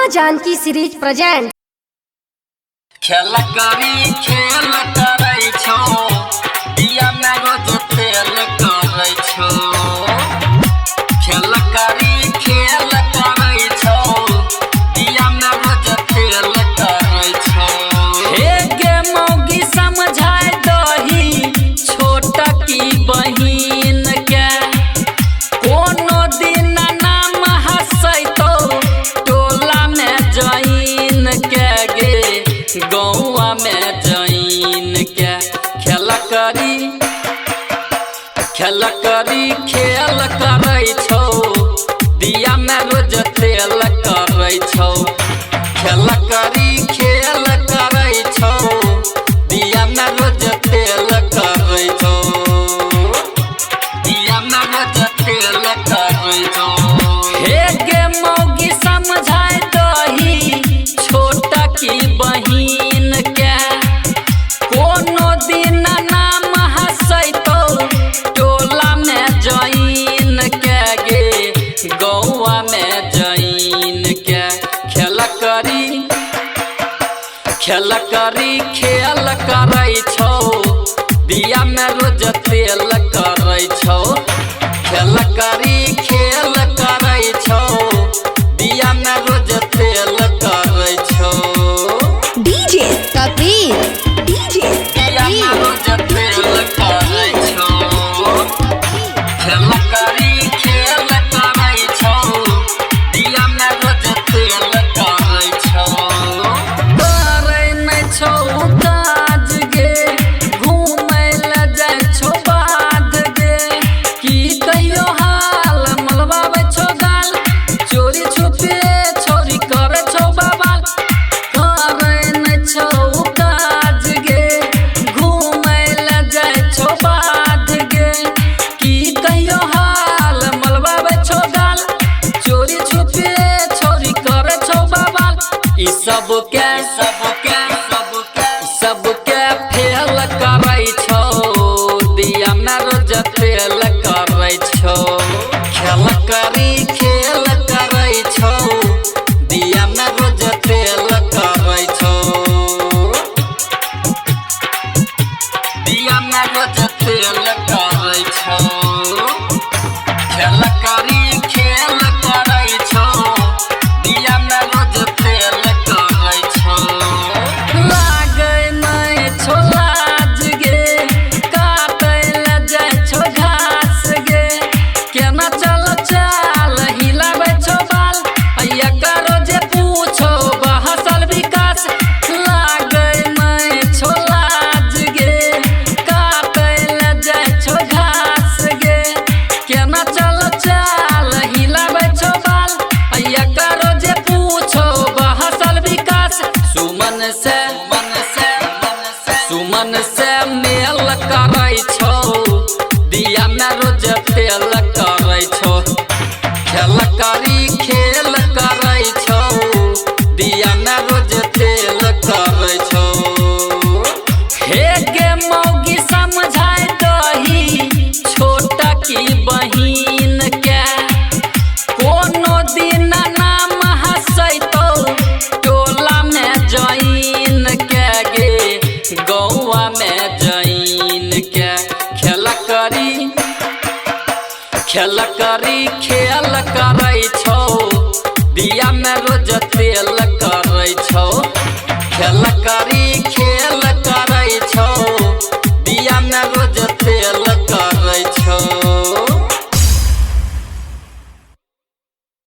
माँ Janaki series present. खेल करी खेल करे छो दिया में रोज तेल करे छो। खेल करी खेल करे छो दिया में रोज तेल करे छो। हे गे मौगी समझाए दही छोट की बहिन के कोनो दिन नाम हंसै तो टोला में जईन के गे गौआ में जईन के खेल करी खेल करे छो दिया में रोज तेल करे छो। खेल करी खेल करे छो दिया में रोज तेल करे छो। दिया में रोज तेल करे छो। हे गे मौगी समझाए दही छोट की बहिन के कोनो दिन नाम हंसै तो टोला में जईन के गे गौआ में जईन के खेल करी खेल करे छो दिया में रोज तेल करे छो। खेल करी खेल करे छो दिया में रोज तेल करे छो। डीजे कबीर दिया में रोज तेल करे छो। खेल करी खेल करे छो दिया में रोज तेल करे छो। करे नै छो काज गे घूमै ले जाय छो बाद गे की कहियो हाल मलबाबै छो गाल चोरी छुपे छोरी करे छो बवाल। करे नै छो काज गे घूमै ले जाय छो बाद गे की कहियो हाल मलबाबै छो गाल चोरी छुपे छोरी करे छो बवाल। ई सबके फेल करे छो दिया में रोज तेल करे छो। खेल करी खेल करे छो दिया में रोज तेल करे छो। दिया में रोज तेल करे छो। खेल करी खेल करे छो दिया में रोज तेल करे छो। लागै नै छो लाज गे काटै ले जाय छो घास गे केना चल चाल हिलाबै छो बाल भैया करो जे पूछो बहसल विकास। लागै नै छो लाज गे काटै ले जाय छो घास गे केना चल चाल हिलाबै छो बाल भैया करो जे पूछो बहसल विकास। सुमन से मेल करे छो दिया में रोज तेल करे छो। खेल करी खेल करे छो दिया में रोज तेल करे छो। हे गे मौगी समझाए दही छोट की बहिन के कोनो दिन नाम हंसै तो टोला में जईन के गे गौआ में जईन के खेल करी खेल करे छो दिया में रोज तेल करे छो। खेल करी खेल